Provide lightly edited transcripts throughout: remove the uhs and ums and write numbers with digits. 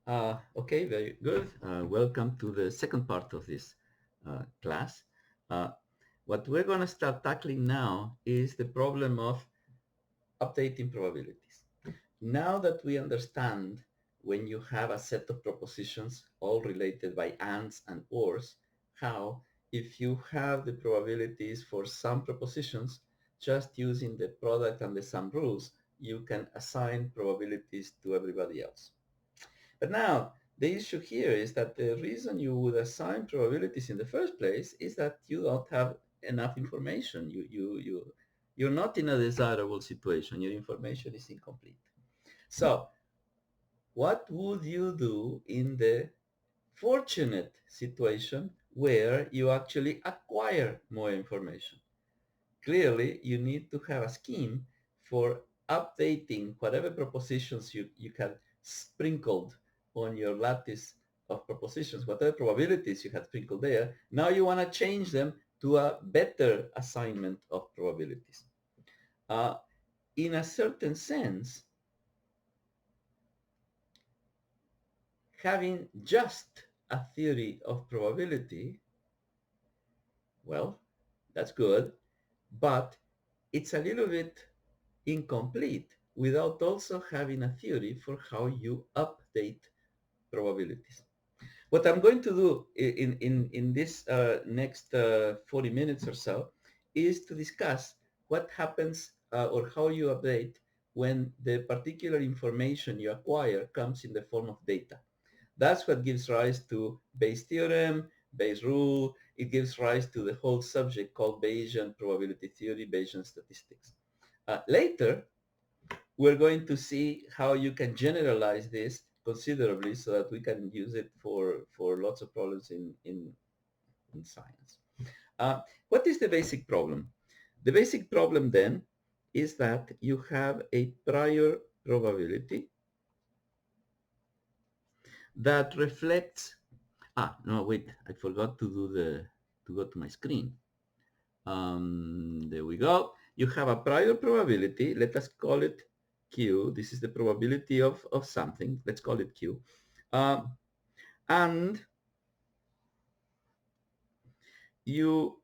Okay, very good. Welcome to the second part of this class. Uh, what we're going to start tackling now is the problem of updating probabilities. Now that we understand when you have a set of propositions all related by ands and ors, how if you have the probabilities for some propositions, just using the product and the sum rules, you can assign probabilities to everybody else. But now, the issue here is that the reason you would assign probabilities in the first place is that you don't have enough information. You're not in a desirable situation. Your information is incomplete. So what would you do in the fortunate situation where you actually acquire more information? Clearly, you need to have a scheme for updating whatever propositions you had sprinkled on your lattice of propositions, whatever probabilities you had sprinkled there. Now you want to change them to a better assignment of probabilities. Uh, in a certain sense, having just a theory of probability, well, that's good, but it's a little bit incomplete without also having a theory for how you update probabilities. What I'm going to do in this next 40 minutes or so is to discuss what happens or how you update when the particular information you acquire comes in the form of data. That's what gives rise to Bayes' theorem, Bayes' rule. It gives rise to the whole subject called Bayesian probability theory, Bayesian statistics. Later, we're going to see how you can generalize this considerably so that we can use it for lots of problems in science. What is the basic problem? The basic problem then is that you have a prior probability that reflects, no, wait, I forgot to do to go to my screen. There we go. You have a prior probability. Let us call it Q. This is the probability of something. Let's call it Q. Um, and you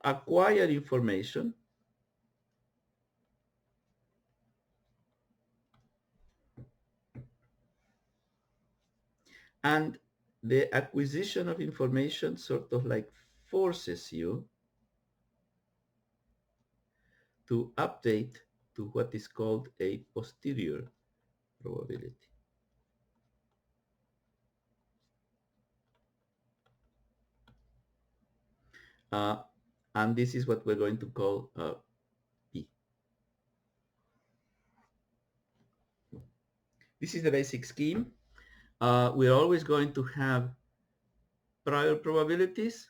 acquire information and the acquisition of information sort of like forces you to update to what is called a posterior probability. Uh, and this is what we're going to call P. This is the basic scheme. We're always going to have prior probabilities.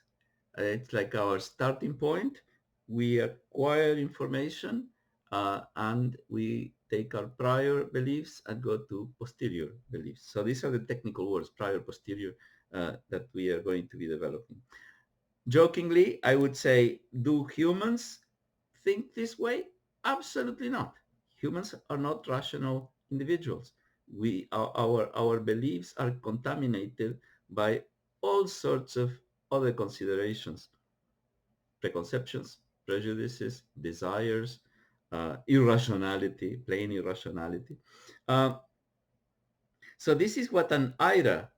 It's like our starting point. We acquire information and we take our prior beliefs and go to posterior beliefs. So these are the technical words, prior, posterior, that we are going to be developing. Jokingly, I would say, do humans think this way? Absolutely not. Humans are not rational individuals. Our beliefs are contaminated by all sorts of other considerations, preconceptions, prejudices, desires, irrationality, plain irrationality. Uh, so this is what an IRA,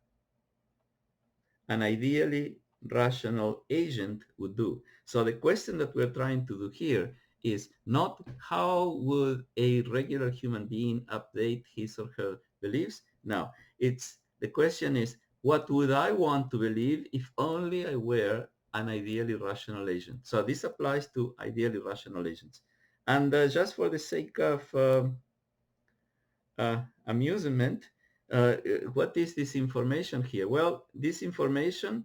an ideally rational agent, would do. So the question that we're trying to do here is not how would a regular human being update his or her beliefs. No, it's the question is what would I want to believe if only I were an ideally rational agent. So this applies to ideally rational agents. And just for the sake of amusement, what is this information here? Well, this information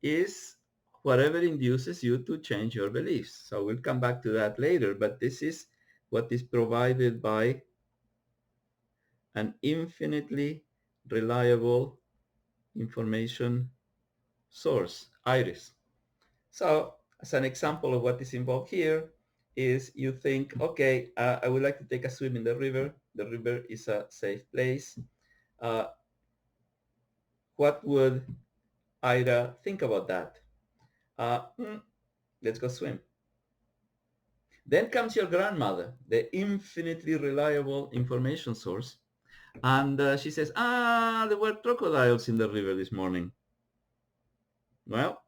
is whatever induces you to change your beliefs. So we'll come back to that later, but this is what is provided by an infinitely reliable information source, iris. So as an example of what is involved here is you think, okay, I would like to take a swim in the river. The river is a safe place. Uh, what would Ida think about that? Uh, hmm, let's go swim. Then comes your grandmother, the infinitely reliable information source. And she says, there were crocodiles in the river this morning. Well,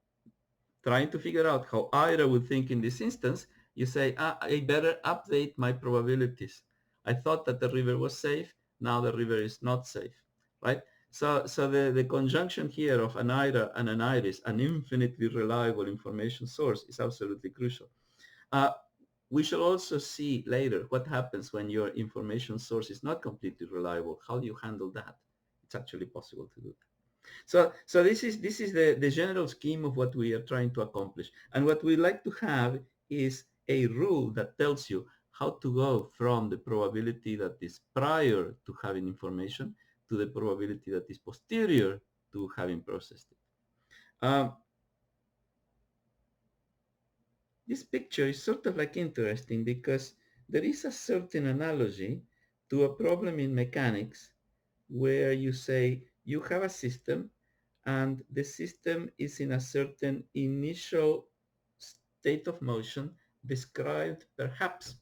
trying to figure out how Ira would think in this instance, you say, I better update my probabilities. I thought that the river was safe. Now the river is not safe, right? So the conjunction here of an Ira and an iris, an infinitely reliable information source, is absolutely crucial. Uh, we shall also see later what happens when your information source is not completely reliable. How do you handle that? It's actually possible to do that. So this is the general scheme of what we are trying to accomplish. And what we like to have is a rule that tells you how to go from the probability that is prior to having information to the probability that is posterior to having processed it. This picture is sort of like interesting because there is a certain analogy to a problem in mechanics where you say you have a system and the system is in a certain initial state of motion described perhaps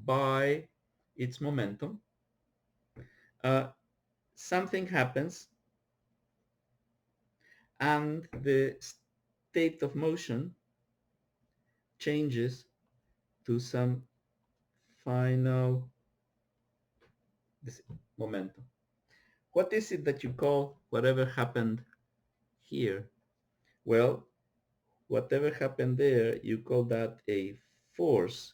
by its momentum. Uh, Something happens and the state of motion changes to some final momentum. What is it that you call whatever happened here? Well, whatever happened there, you call that a force.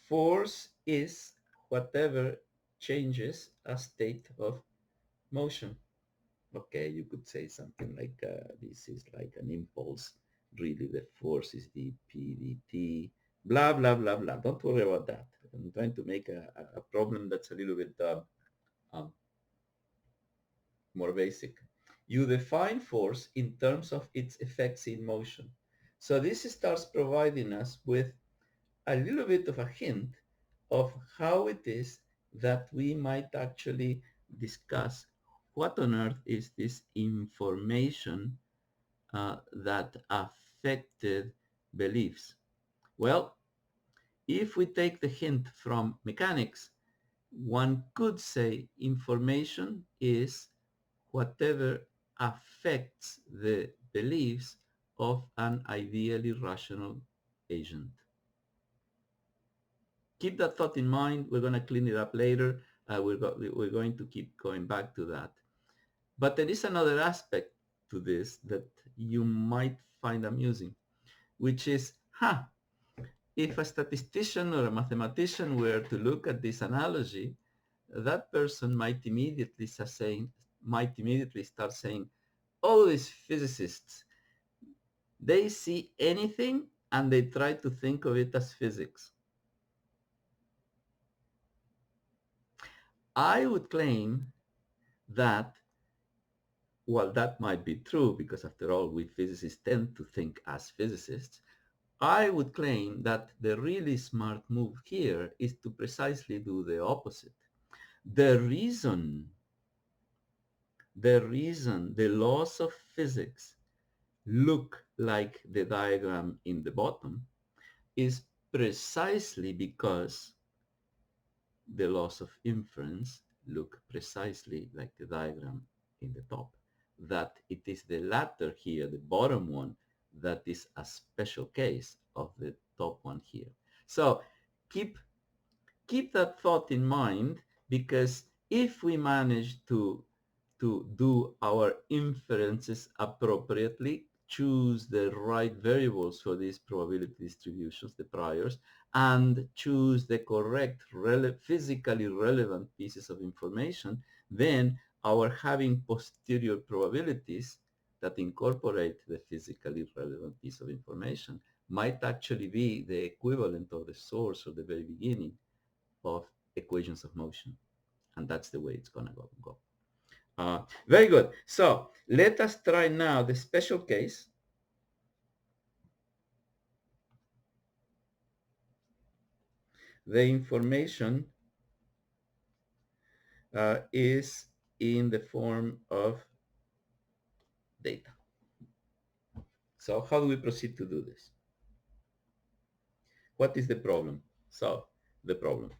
Force is whatever changes a state of motion. Okay, you could say something like this is like an impulse. Really, the force is dp dt, blah, blah, blah, blah. Don't worry about that. I'm trying to make a problem that's a little bit um, more basic. You define force in terms of its effects in motion. So this starts providing us with a little bit of a hint of how it is that we might actually discuss what on earth is this information that affected beliefs. Well, if we take the hint from mechanics, one could say information is whatever affects the beliefs of an ideally rational agent. Keep that thought in mind. We're going to clean it up later. We're going to keep going back to that. But there is another aspect to this that you might find amusing, which is, if a statistician or a mathematician were to look at this analogy, that person might immediately start saying, all these physicists, they see anything and they try to think of it as physics. I would claim that, while that might be true, because after all, we physicists tend to think as physicists, I would claim that the really smart move here is to precisely do the opposite. The reason the laws of physics look like the diagram in the bottom is precisely because the laws of inference look precisely like the diagram in the top. That it is the latter here, the bottom one, that is a special case of the top one here. So keep that thought in mind, because if we manage to do our inferences appropriately, choose the right variables for these probability distributions, the priors, and choose the correct physically relevant pieces of information, then our having posterior probabilities that incorporate the physically relevant piece of information might actually be the equivalent of the source or the very beginning of equations of motion. And that's the way it's going to go. Very good. So let us try now the special case. The information is in the form of data. So how do we proceed to do this? What is the problem? Solve the problem.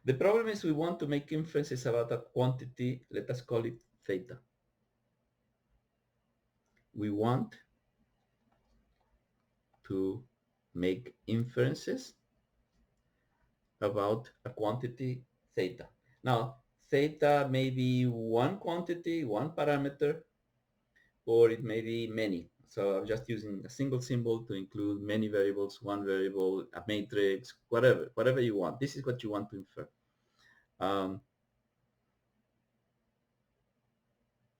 The problem is we want to make inferences about a quantity, let us call it theta. We want to make inferences about a quantity theta. Now, theta may be one quantity, one parameter, or it may be many. So I'm just using a single symbol to include many variables, one variable, a matrix, whatever you want. This is what you want to infer.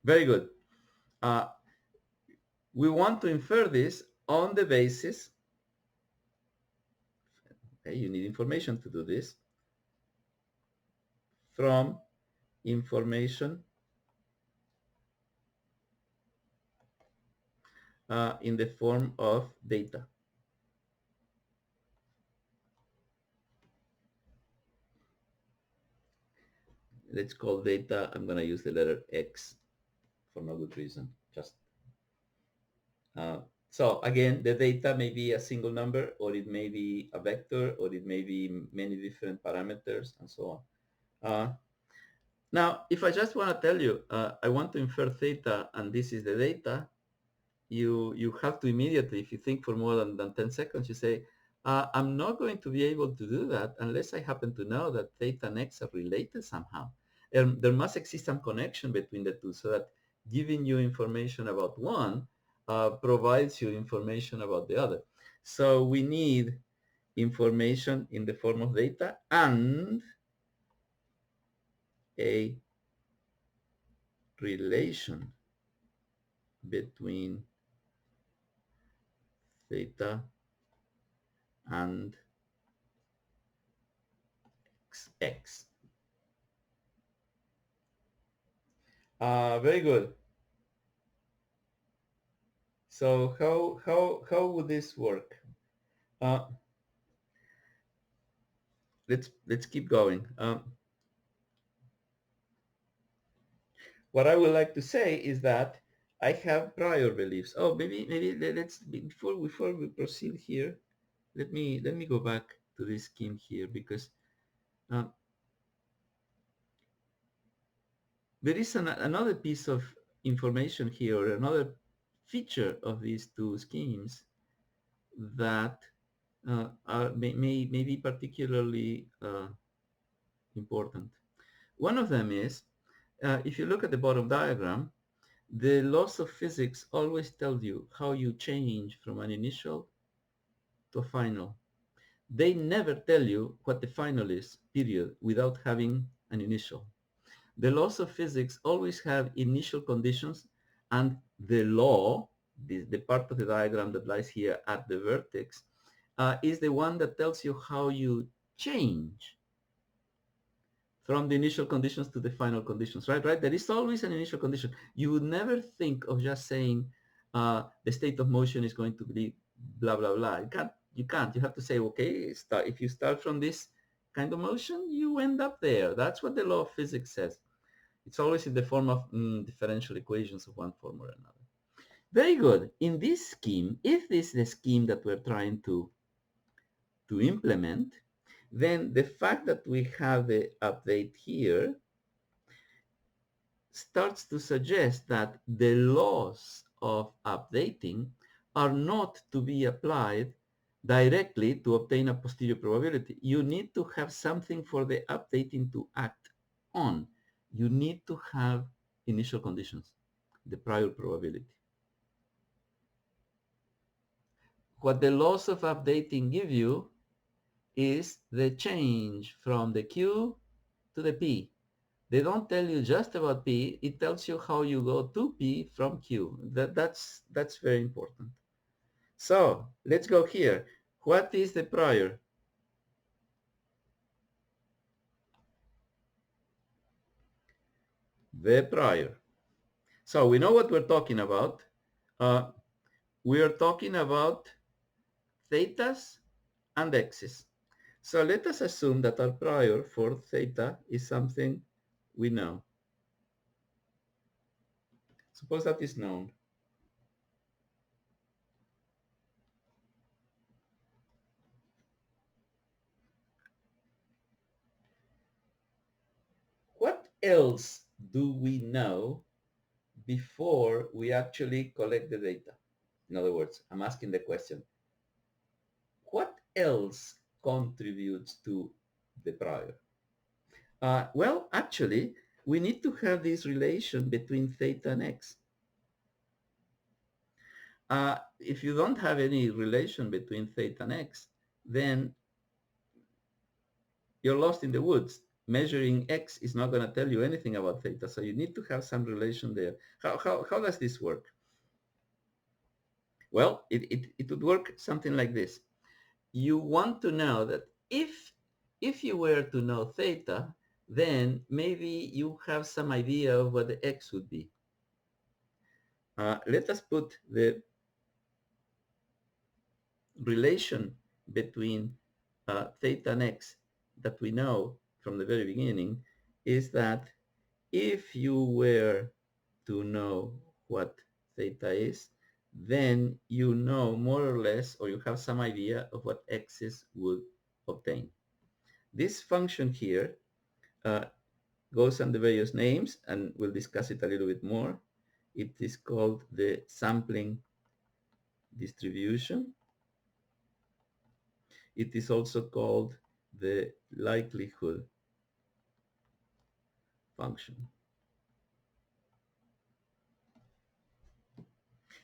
Very good. Uh, we want to infer this on the basis, okay, you need information to do this, from information in the form of data. Let's call data, I'm going to use the letter X for no good reason. Just so again, the data may be a single number, or it may be a vector, or it may be many different parameters, and so on. Now, if I just want to tell you, I want to infer theta, and this is the data, you have to immediately, if you think for more than 10 seconds, you say, I'm not going to be able to do that unless I happen to know that theta and X are related somehow. And there must exist some connection between the two, so that giving you information about one provides you information about the other. So we need information in the form of data and a relation between theta and X. Very good. So how would this work? Let's keep going. What I would like to say is that I have prior beliefs. Oh, maybe let's before we proceed here, let me go back to this scheme here, because there is another piece of information here, or another feature of these two schemes that may be particularly important. One of them is, if you look at the bottom diagram, the laws of physics always tell you how you change from an initial to a final. They never tell you what the final is, period, without having an initial. The laws of physics always have initial conditions, and the law, the part of the diagram that lies here at the vertex, is the one that tells you how you change from the initial conditions to the final conditions, right? There is always an initial condition. You would never think of just saying the state of motion is going to be blah, blah, blah. You can't. You have to say, okay, if you start from this kind of motion, you end up there. That's what the law of physics says. It's always in the form of differential equations of one form or another. Very good. In this scheme, if this is the scheme that we're trying to implement, then the fact that we have the update here starts to suggest that the laws of updating are not to be applied directly to obtain a posterior probability. You need to have something for the updating to act on. You need to have initial conditions, the prior probability. What the laws of updating give you is the change from the Q to the P. They don't tell you just about P, it tells you how you go to P from Q. That's very important. So let's go here. What is the prior? The prior. So we know what we're talking about. We are talking about thetas and x's. So let us assume that our prior for theta is something we know. Suppose that is known. What else do we know before we actually collect the data? In other words, I'm asking the question, what else contributes to the prior? Well, actually, we need to have this relation between theta and x. If you don't have any relation between theta and x, then you're lost in the woods. Measuring x is not going to tell you anything about theta, so you need to have some relation there. How does this work? Well, it would work something like this. You want to know that if you were to know theta, then maybe you have some idea of what the x would be. Let us put the relation between theta and x that we know from the very beginning is that if you were to know what theta is, then you know more or less, or you have some idea of what x's would obtain. This function here uh, goes under various names, and we'll discuss it a little bit more. It is called the sampling distribution. It is also called the likelihood function.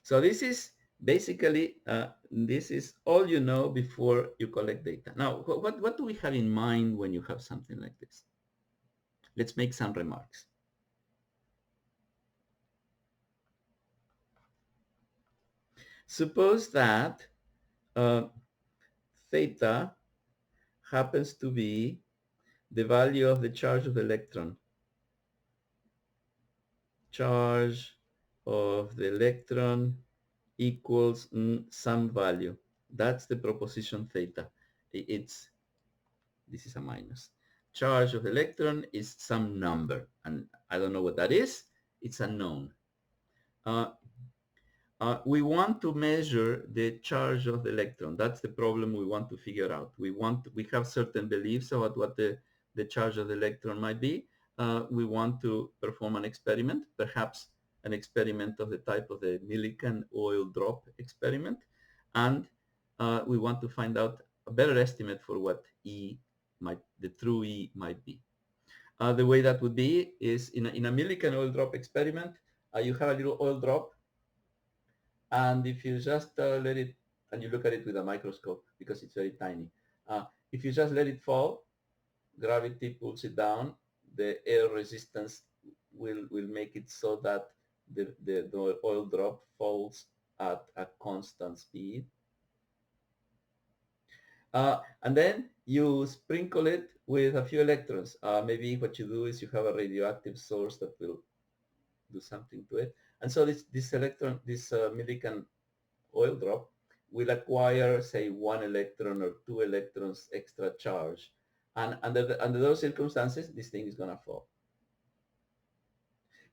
So this is basically, this is all you know before you collect data. Now, what do we have in mind when you have something like this? Let's make some remarks. Suppose that uh, theta happens to be the value of the charge of the electron. Charge of the electron equals some value. That's the proposition theta. This is a minus. Charge of the electron is some number, and I don't know what that is. It's unknown. Uh, we want to measure the charge of the electron. That's the problem we want to figure out. We have certain beliefs about what the charge of the electron might be. We want to perform an experiment, perhaps an experiment of the type of the Millikan oil drop experiment. And we want to find out a better estimate for what the true E might be. The way that would be is in a Millikan oil drop experiment, you have a little oil drop, and if you just let it, and you look at it with a microscope because it's very tiny, if you just let it fall, gravity pulls it down, the air resistance will make it so that the oil drop falls at a constant speed. And then you sprinkle it with a few electrons. Maybe what you do is you have a radioactive source that will do something to it. And so this Millikan oil drop will acquire, say, 1 electron or 2 electrons extra charge. And under those circumstances, this thing is going to fall.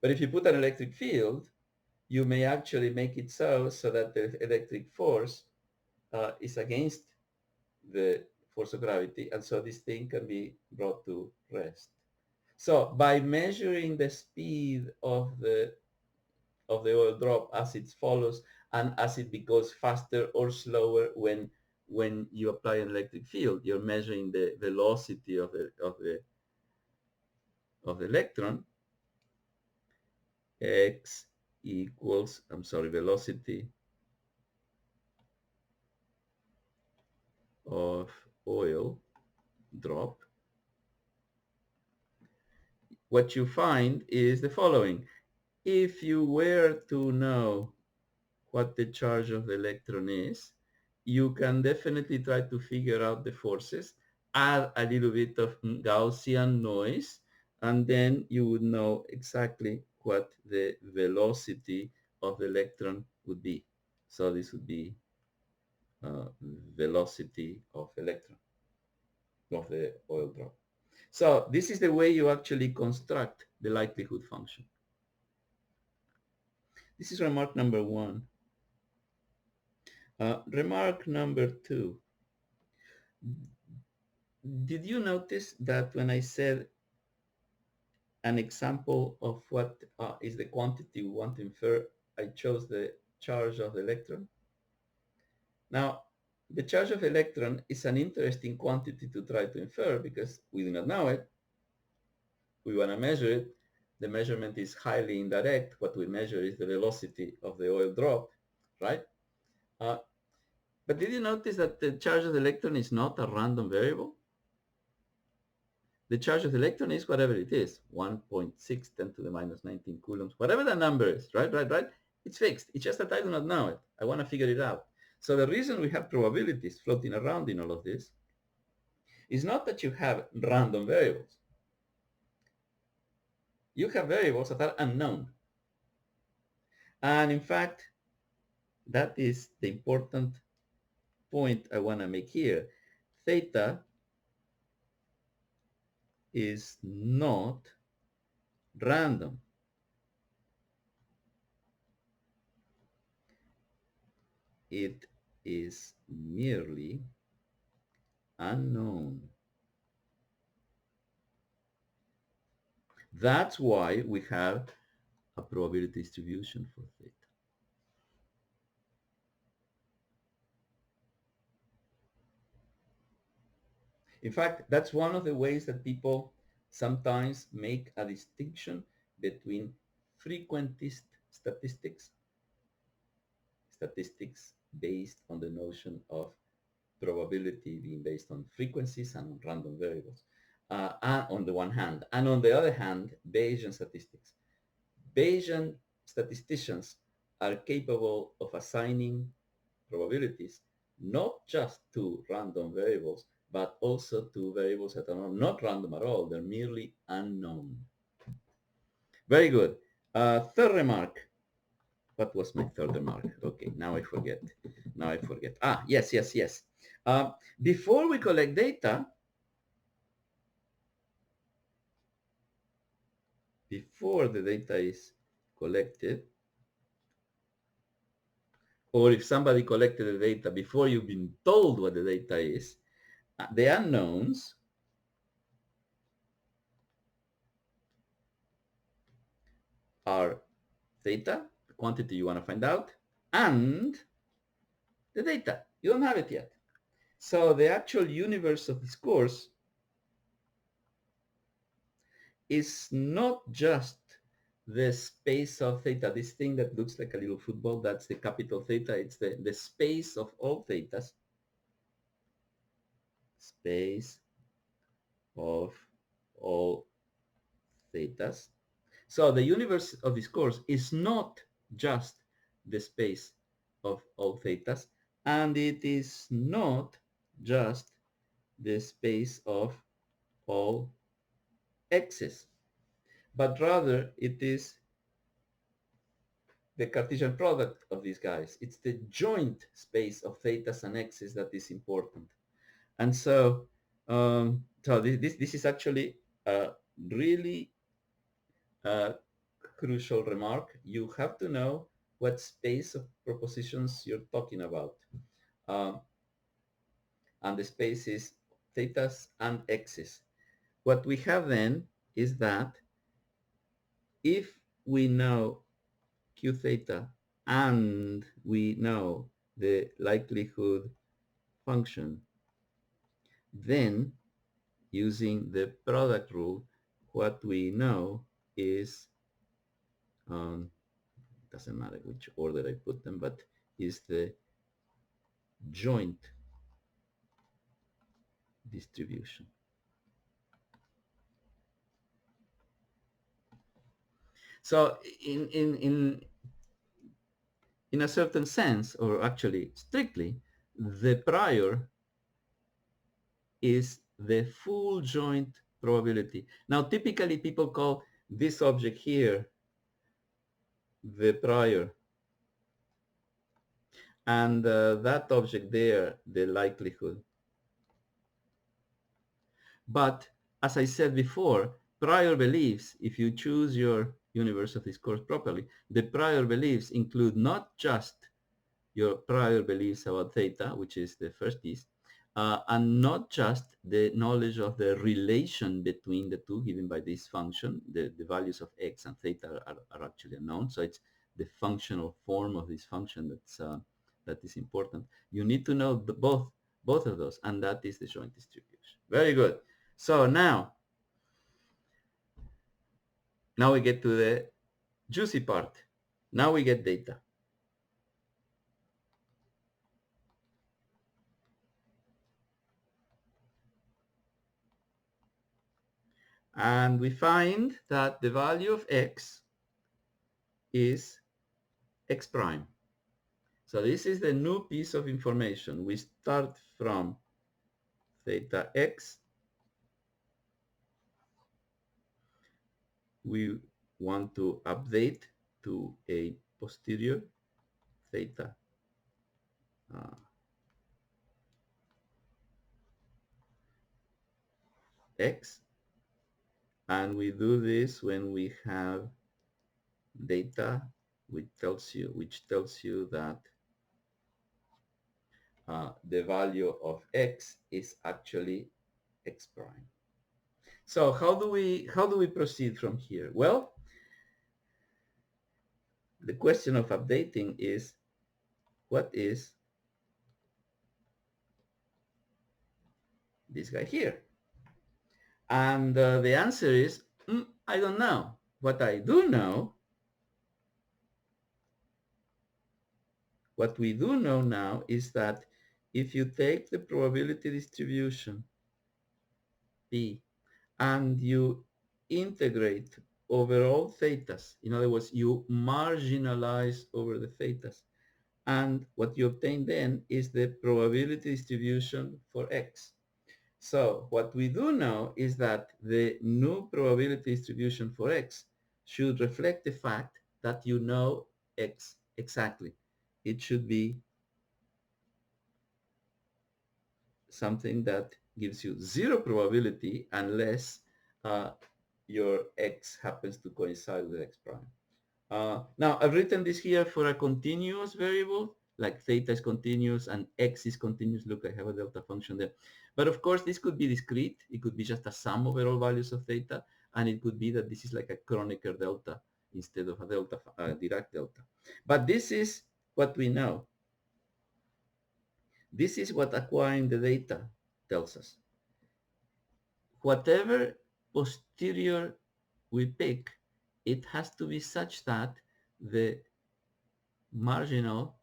But if you put an electric field, you may actually make it so that the electric force is against the force of gravity, and so this thing can be brought to rest. So by measuring the speed of the oil drop as it follows and as it goes faster or slower when you apply an electric field, you're measuring the velocity of the electron. X equals, I'm sorry, velocity of oil drop. What you find is the following. If you were to know what the charge of the electron is, you can definitely try to figure out the forces, add a little bit of Gaussian noise, and then you would know exactly what the velocity of the electron would be. So this would be velocity of electron. of the oil drop. So this is the way you actually construct the likelihood function. This is remark number one. Remark number two. Did you notice that when I said an example of what is the quantity we want to infer, I chose the charge of the electron? Now, the charge of electron is an interesting quantity to try to infer because we do not know it. We want to measure it. The measurement is highly indirect. What we measure is the velocity of the oil drop, right? Uh, but did you notice that the charge of the electron is not a random variable? The charge of the electron is whatever it is, 1.6 10 to the minus 19 coulombs, whatever the number is, right? It's fixed. It's just that I do not know it. I want to figure it out. So the reason we have probabilities floating around in all of this is not that you have random variables. You have variables that are unknown. And in fact, that is the important point I want to make here. Theta is not random. It is merely unknown. That's why we have a probability distribution for theta. In fact, that's one of the ways that people sometimes make a distinction between frequentist statistics, statistics based on the notion of probability being based on frequencies and on random variables, on the one hand. And on the other hand, Bayesian statistics. Bayesian statisticians are capable of assigning probabilities not just to random variables, but also to variables that are not random at all. They're merely unknown. Very good. Third remark. What was my third remark? Okay, now I forget. Yes. Before we collect data, before the data is collected, or if somebody collected the data before you've been told what the data is, the unknowns are theta, the quantity you want to find out, and the data. You don't have it yet. So the actual universe of this course is not just the space of theta, this thing that looks like a little football, that's the capital theta. It's the space of all thetas. Space of all thetas. So the universe of this course is not just the space of all thetas, and it is not just the space of all x's, but rather it is the Cartesian product of these guys. It's the joint space of thetas and x's that is important. And so, this is actually a really crucial remark. You have to know what space of propositions you're talking about. Um, and the space is thetas and x's. What we have then is that if we know q theta and we know the likelihood function, then using the product rule, what we know is, doesn't matter which order I put them, but is the joint distribution. So in a certain sense, or actually strictly, the prior is the full joint probability. Now, typically people call this object here the prior, and that object there the likelihood. But as I said before, prior beliefs, if you choose your universe of discourse properly, the prior beliefs include not just your prior beliefs about theta, which is the first piece, and not just the knowledge of the relation between the two given by this function. The values of x and theta are actually unknown, so it's the functional form of this function that is important. You need to know both of those, and that is the joint distribution. Very good. So now we get to the juicy part. Now we get data. And we find that the value of x is x prime. So this is the new piece of information. We start from theta x. We want to update to a posterior theta x. And we do this when we have data which tells you that the value of x is actually x prime. So how do we proceed from here? Well, the question of updating is, what is this guy here? And the answer is, I don't know. What I do know, what we do know now is that if you take the probability distribution P and you integrate over all thetas, in other words, you marginalize over the thetas, and what you obtain then is the probability distribution for x. So what we do know is that the new probability distribution for x should reflect the fact that you know x exactly. It should be something that gives you zero probability unless your x happens to coincide with x prime. Now, I've written this here for a continuous variable, like theta is continuous and x is continuous. Look, I have a delta function there. But of course, this could be discrete. It could be just a sum over all values of theta, and it could be that this is like a Kronecker delta instead of a delta, Dirac delta. But this is what we know. This is what acquiring the data tells us. Whatever posterior we pick, it has to be such that the marginal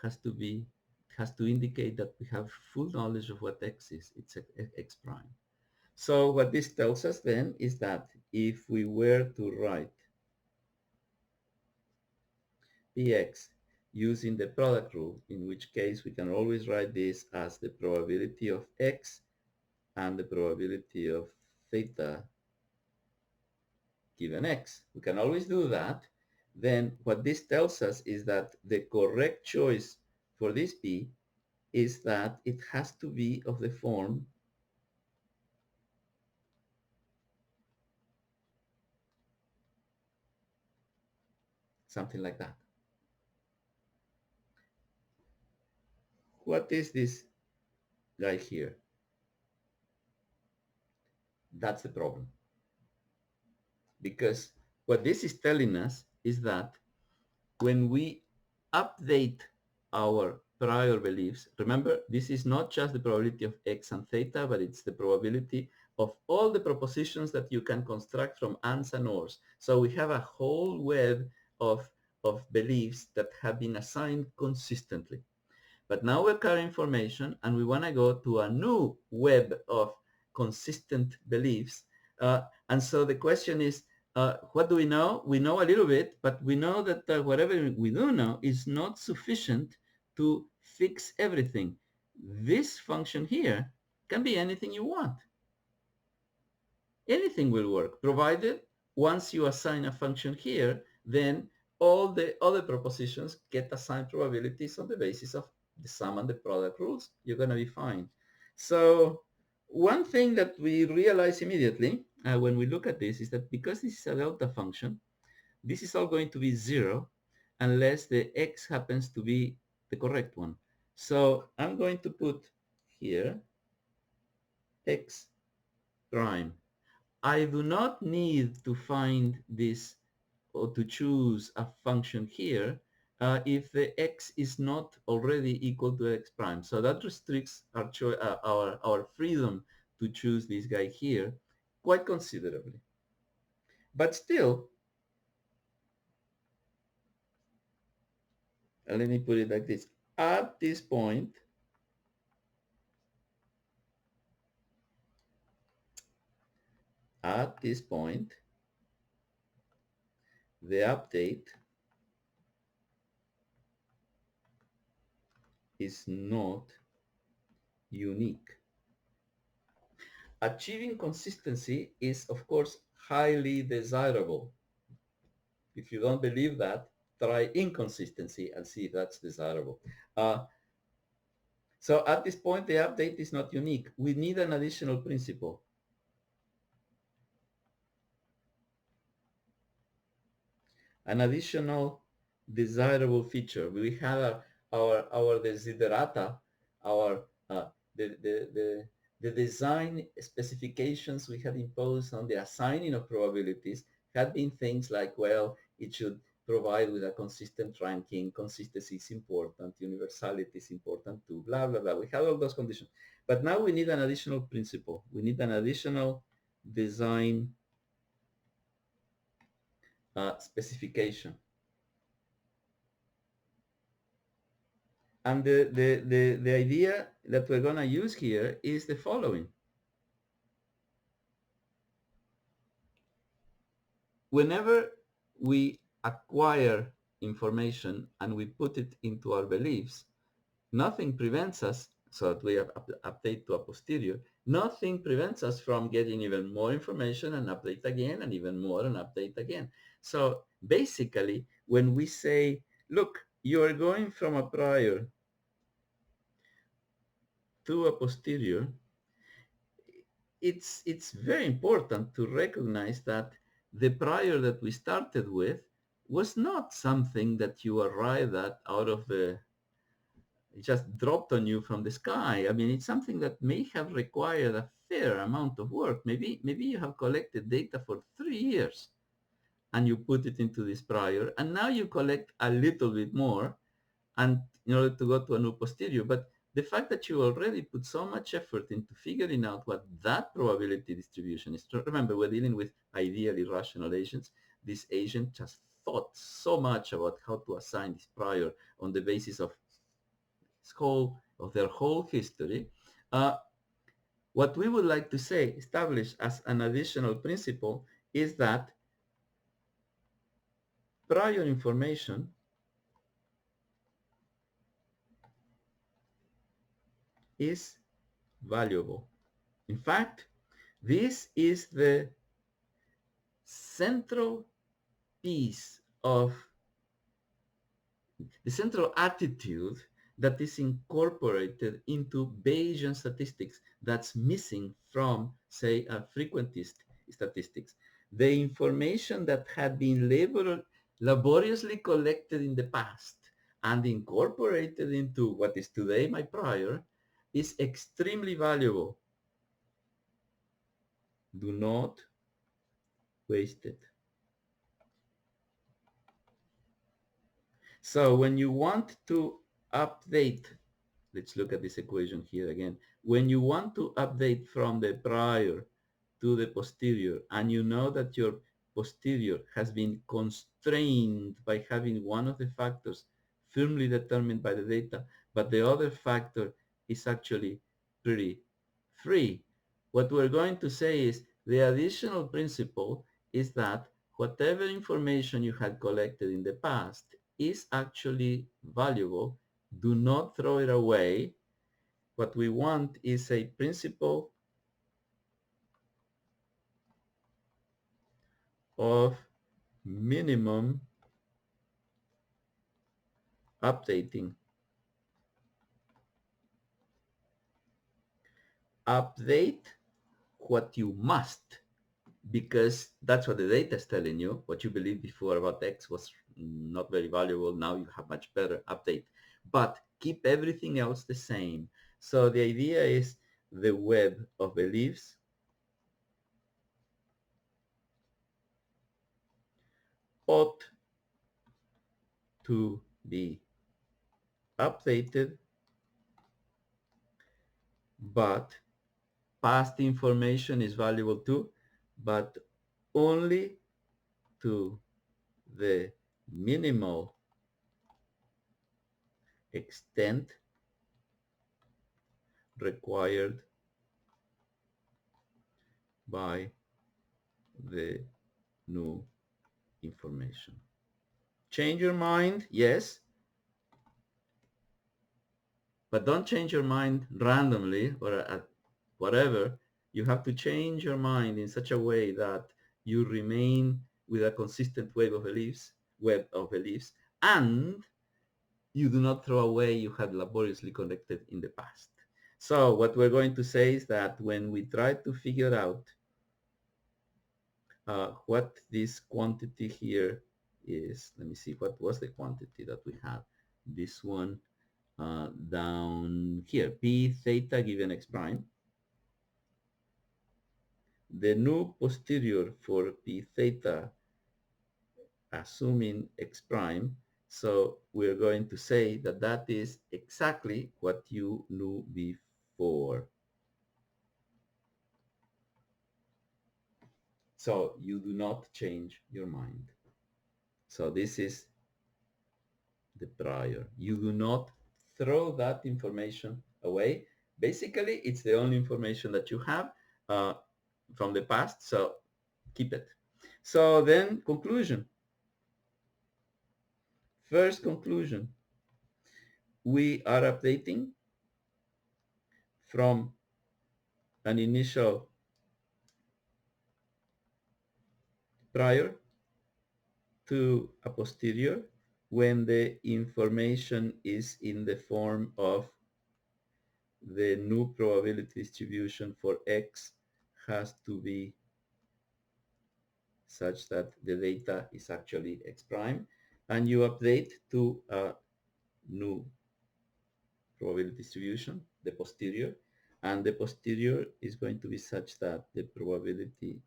has to indicate that we have full knowledge of what x is. It's x prime. So what this tells us then is that if we were to write px using the product rule, in which case we can always write this as the probability of x and the probability of theta given x. We can always do that. Then what this tells us is that the correct choice for this p is that it has to be of the form something like that. What is this guy here? That's the problem. Because what this is telling us is that when we update our prior beliefs, remember, this is not just the probability of x and theta, but it's the probability of all the propositions that you can construct from ands and ors. So we have a whole web of beliefs that have been assigned consistently. But now we're carrying information and we want to go to a new web of consistent beliefs. And so the question is, what do we know? We know a little bit, but we know that whatever we do know is not sufficient to fix everything. This function here can be anything you want. Anything will work, provided once you assign a function here, then all the other propositions get assigned probabilities on the basis of the sum and the product rules. You're going to be fine. So One thing that we realize immediately when we look at this is that because this is a delta function, this is all going to be 0 unless the x happens to be the correct one. So I'm going to put here x prime. I do not need to find this or to choose a function here if the x is not already equal to x prime. So that restricts our freedom to choose this guy here quite considerably. But still, let me put it like this. At this point, at this point, the update is not unique. Achieving consistency is, of course, highly desirable. If you don't believe that, try inconsistency and see if that's desirable. So at this point, the update is not unique. We need an additional principle. An additional desirable feature. We have our desiderata, our the design specifications we had imposed on the assigning of probabilities had been things like, well, it should provide with a consistent ranking, consistency is important, universality is important too, blah, blah, blah. We have all those conditions. But now we need an additional principle. We need an additional design specification. And the idea that we're going to use here is the following. Whenever we acquire information and we put it into our beliefs, nothing prevents us, so that we update to a posterior, nothing prevents us from getting even more information and update again and even more and update again. So basically, when we say, look, you are going from a prior to a posterior, it's very important to recognize that the prior that we started with was not something that you arrived at out of the it just dropped on you from the sky. I mean, it's something that may have required a fair amount of work. Maybe you have collected data for 3 years and you put it into this prior, and now you collect a little bit more and in order to go to a new posterior. But the fact that you already put so much effort into figuring out what that probability distribution is. Remember, we're dealing with ideally rational agents. This agent just thought so much about how to assign this prior on the basis of their whole history. Uh, what we would like to say, establish as an additional principle, is that prior information is valuable. In fact, this is the central piece of the central attitude that is incorporated into Bayesian statistics that's missing from, say, frequentist statistics. The information that had been laboriously collected in the past and incorporated into what is today my prior is extremely valuable. Do not waste it. So when you want to update, let's look at this equation here again. When you want to update from the prior to the posterior, and you know that your posterior has been constrained by having one of the factors firmly determined by the data, but the other factor is actually pretty free. What we're going to say is the additional principle is that whatever information you had collected in the past is actually valuable. Do not throw it away. What we want is a principle of minimum updating. update what you must, because that's what the data is telling you. What you believed before about X was not very valuable. Now you have much better. Update. But keep everything else the same. So the idea is the web of beliefs ought to be updated, but past information is valuable too, but only to the minimal extent required by the new information. Change your mind, yes, but don't change your mind randomly or at whatever. You have to change your mind in such a way that you remain with a consistent web of beliefs, and you do not throw away you had laboriously collected in the past. So what we're going to say is that when we try to figure out what this quantity here is, let me see, what was the quantity that we have? This one down here, p theta given x prime. The new posterior for p theta, assuming x prime, so we're going to say that that is exactly what you knew before. So you do not change your mind. So this is the prior. You do not throw that information away. Basically, it's the only information that you have uh, from the past, so keep it. So then conclusion. First conclusion, we are updating from an initial prior to a posterior when the information is in the form of the new probability distribution for X has to be such that the data is actually X prime, and you update to a new probability distribution, the posterior, and the posterior is going to be such that the probability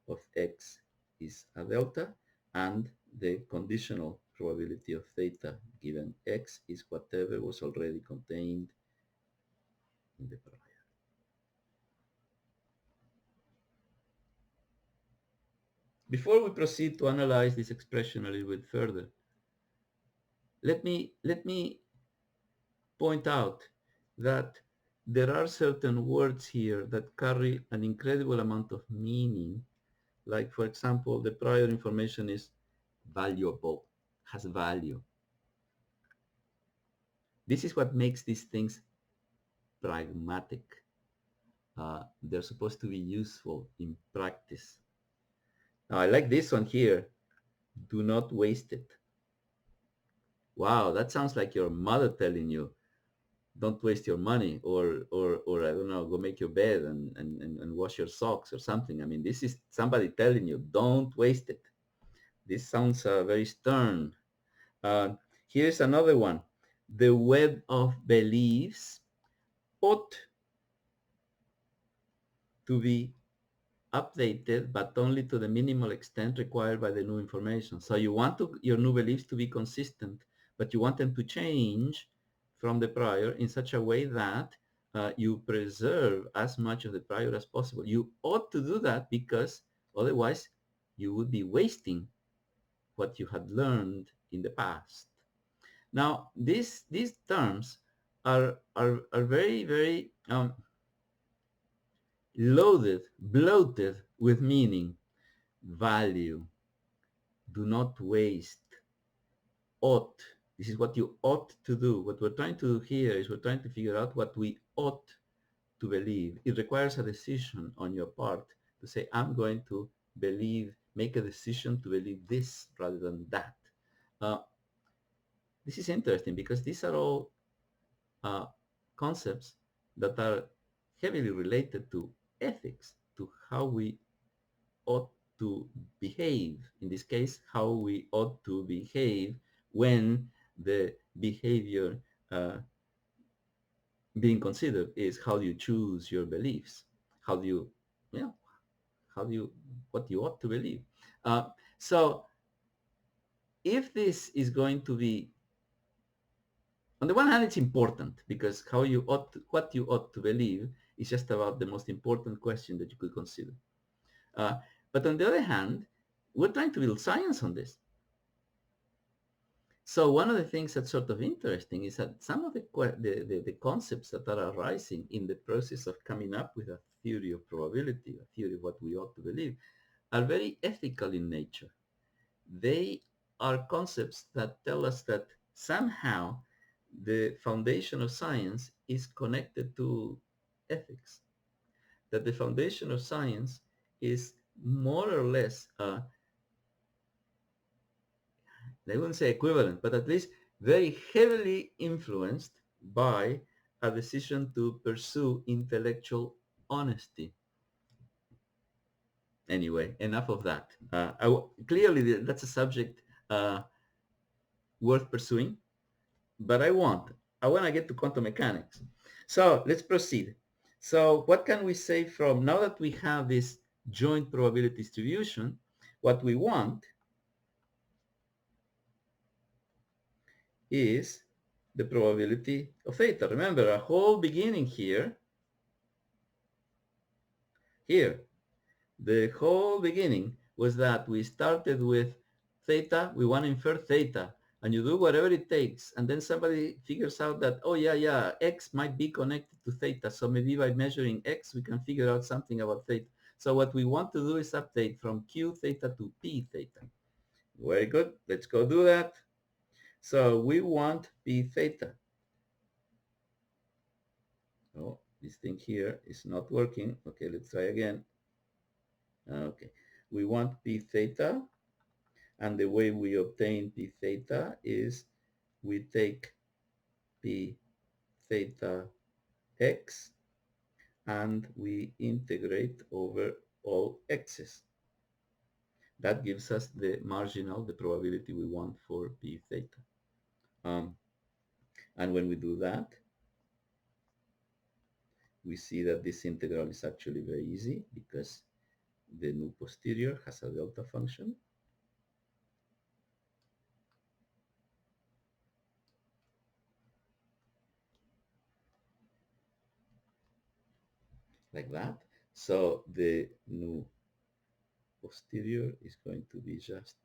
of X is a delta, and the conditional probability of theta given X is whatever was already contained in the prior. Before we proceed to analyze this expression a little bit further, let me point out that there are certain words here that carry an incredible amount of meaning. Like, for example, the prior information is valuable, has value. This is what makes these things pragmatic. They're supposed to be useful in practice. Now, I like this one here. Do not waste it. Wow, that sounds like your mother telling you, don't waste your money, or I don't know, go make your bed and wash your socks or something. I mean, this is somebody telling you, don't waste it. This sounds very stern. Here's another one. The web of beliefs ought to be updated, but only to the minimal extent required by the new information. So you want your new beliefs to be consistent, but you want them to change from the prior in such a way that you preserve as much of the prior as possible. You ought to do that because otherwise you would be wasting what you had learned in the past. Now, these terms are very, very loaded, bloated with meaning. Value, do not waste, ought. This is what you ought to do. What we're trying to do here is we're trying to figure out what we ought to believe. It requires a decision on your part to say, I'm going to make a decision to believe this rather than that. Uh, this is interesting because these are all concepts that are heavily related to ethics, to how we ought to behave. In this case, how we ought to behave when the behavior being considered is how do you choose your beliefs? How do you, yeah, how do you, what you ought to believe? So if this is going to be, on the one hand, it's important because how you ought to, what you ought to believe is just about the most important question that you could consider. Uh, but on the other hand, we're trying to build science on this. So one of the things that's sort of interesting is that some of the concepts that are arising in the process of coming up with a theory of probability, a theory of what we ought to believe, are very ethical in nature. They are concepts that tell us that somehow the foundation of science is connected to ethics, that the foundation of science is more or less I wouldn't say equivalent, but at least very heavily influenced by a decision to pursue intellectual honesty. Anyway, enough of that. Clearly, that's a subject worth pursuing, but I want to get to quantum mechanics. So let's proceed. So what can we say from now that we have this joint probability distribution? What we want is the probability of theta. Remember, our whole beginning here, the whole beginning was that we started with theta, we want to infer theta, and you do whatever it takes, and then somebody figures out that, oh yeah, x might be connected to theta, so maybe by measuring x, we can figure out something about theta. So what we want to do is update from q theta to p theta. Very good, let's go do that. So we want p theta. Oh, this thing here is not working. Okay, let's try again. Okay, we want p theta, and the way we obtain p theta is we take p theta x and we integrate over all x's. That gives us the marginal, the probability we want for p theta. And when we do that, we see that this integral is actually very easy because the nu posterior has a delta function. Like that. So the nu posterior is going to be just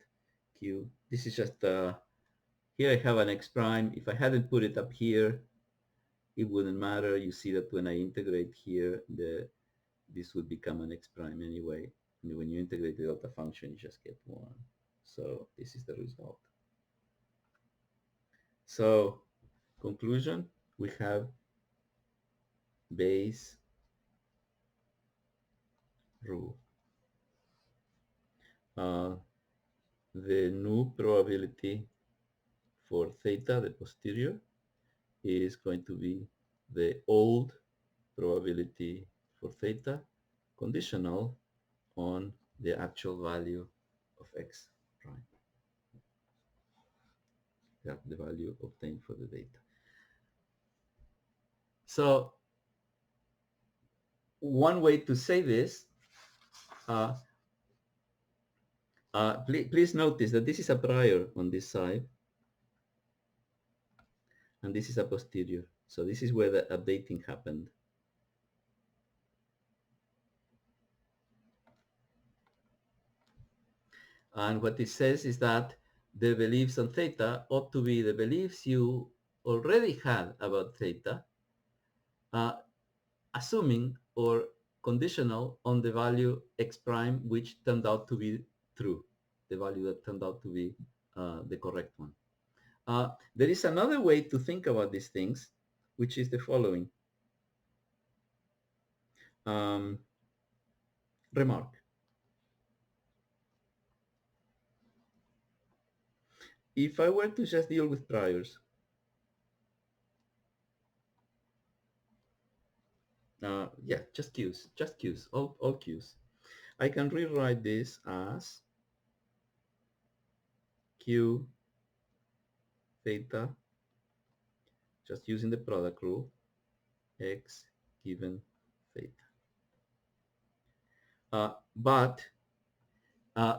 q. This is just, here I have an x prime. If I hadn't put it up here, it wouldn't matter. You see that when I integrate here, this would become an x prime anyway. And when you integrate the delta function, you just get 1. So this is the result. So conclusion, we have Bayes' rule. The nu probability for theta, the posterior, is going to be the old probability for theta conditional on the actual value of x prime, the value obtained for the data. So one way to say this, please notice that this is a prior on this side, and this is a posterior. So this is where the updating happened. And what it says is that the beliefs on theta ought to be the beliefs you already had about theta, assuming or conditional on the value x prime, which turned out to be true, the value that turned out to be the correct one. There is another way to think about these things, which is the following. Remark. If I were to just deal with priors, Yeah, just Q's, all Q's. I can rewrite this as Q theta, just using the product rule, X given theta. But uh,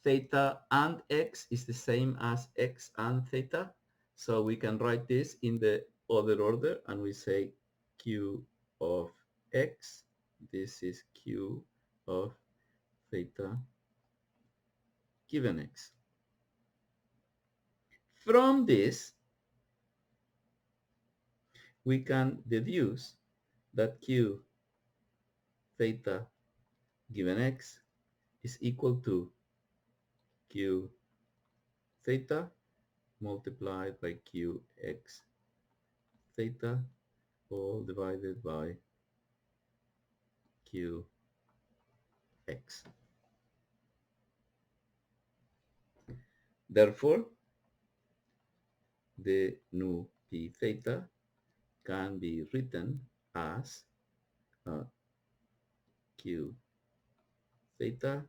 theta and X is the same as X and theta. So we can write this in the other order, and we say Q of X. This is Q of theta given X. From this, we can deduce that Q theta given X is equal to Q theta multiplied by Qx theta all divided by Qx. Therefore, the new P theta can be written as Q theta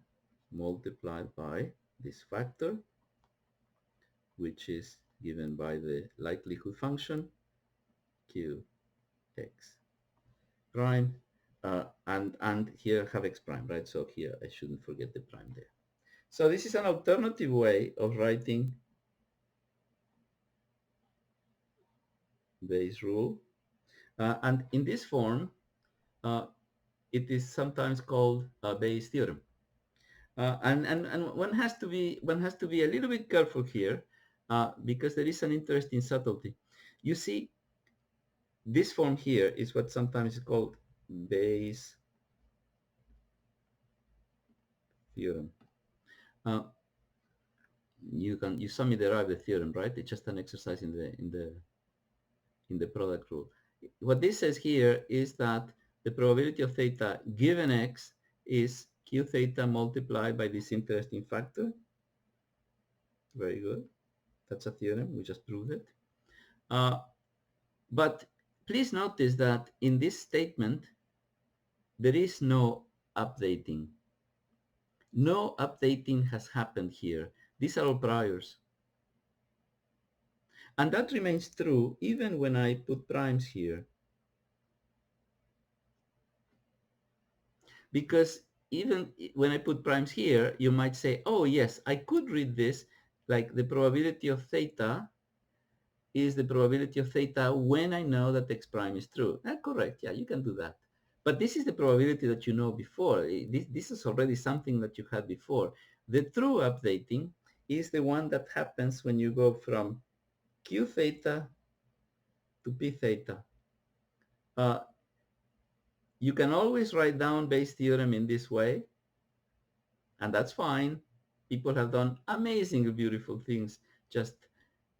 multiplied by this factor, which is given by the likelihood function Qx prime, and here have X prime, right? So here I shouldn't forget the prime there. So this is an alternative way of writing Bayes' rule. And in this form, uh, it is sometimes called Bayes' theorem. And one has to be a little bit careful here because there is an interesting subtlety. You see, this form here is what sometimes is called Bayes' theorem. Uh, you saw me derive the theorem, right? It's just an exercise in the product rule. What this says here is that the probability of theta given X is Q theta multiplied by this interesting factor. Very good. That's a theorem. We just proved it. Uh, but please notice that in this statement, there is no updating. No updating has happened here. These are all priors. And that remains true even when I put primes here. Because even when I put primes here, you might say, oh yes, I could read this like the probability of theta is the probability of theta when I know that X prime is true. Correct, yeah, you can do that. But this is the probability that you know before. This is already something that you had before. The true updating is the one that happens when you go from Q theta to P theta. Uh, you can always write down Bayes' theorem in this way, and that's fine. People have done amazing, beautiful things just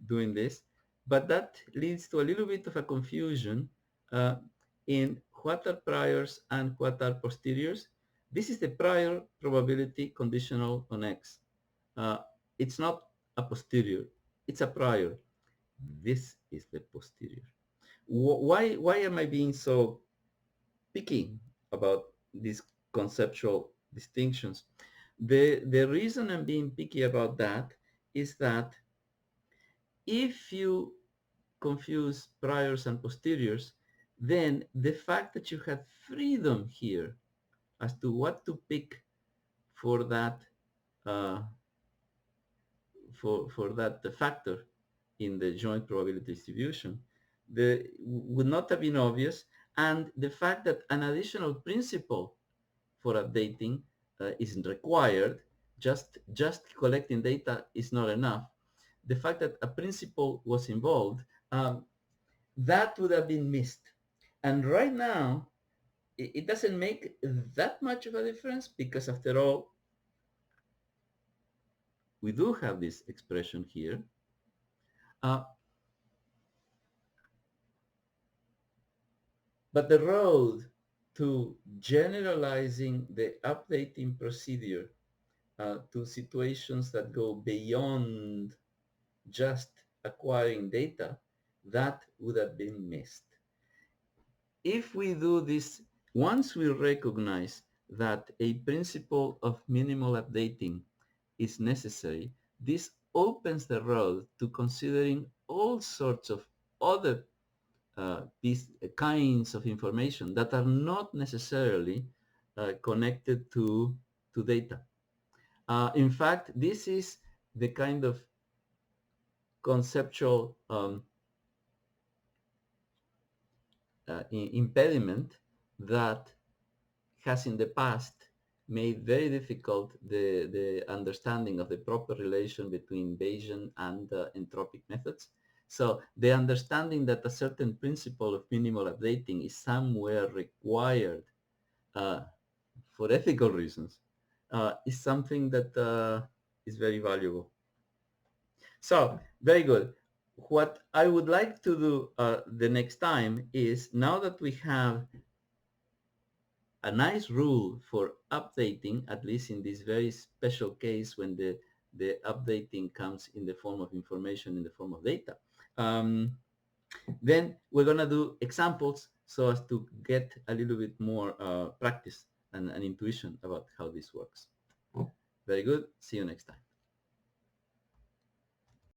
doing this, but that leads to a little bit of a confusion uh, in what are priors and what are posteriors. This is the prior probability conditional on X. Uh, it's not a posterior, it's a prior. This is the posterior. Why am I being so picky about these conceptual distinctions? The reason I'm being picky about that is that if you confuse priors and posteriors, then the fact that you had freedom here as to what to pick for that uh, for that factor in the joint probability distribution would not have been obvious, and the fact that an additional principle for updating isn't required. Just collecting data is not enough. The fact that a principle was involved, that would have been missed. And right now, it doesn't make that much of a difference because after all, we do have this expression here. Uh, but the road to generalizing the updating procedure to situations that go beyond just acquiring data, that would have been missed. if we do this, once we recognize that a principle of minimal updating is necessary, this opens the road to considering all sorts of other these kinds of information that are not necessarily connected to data. In fact, this is the kind of conceptual impediment that has in the past made very difficult the understanding of the proper relation between Bayesian and entropic methods. So the understanding that a certain principle of minimal updating is somewhere required uh, for ethical reasons is something that is very valuable. So, very good. What I would like to do the next time is, now that we have a nice rule for updating, at least in this very special case when the updating comes in the form of information, in the form of data, then we're going to do examples so as to get a little bit more practice and intuition about how this works. Very good. See you next time.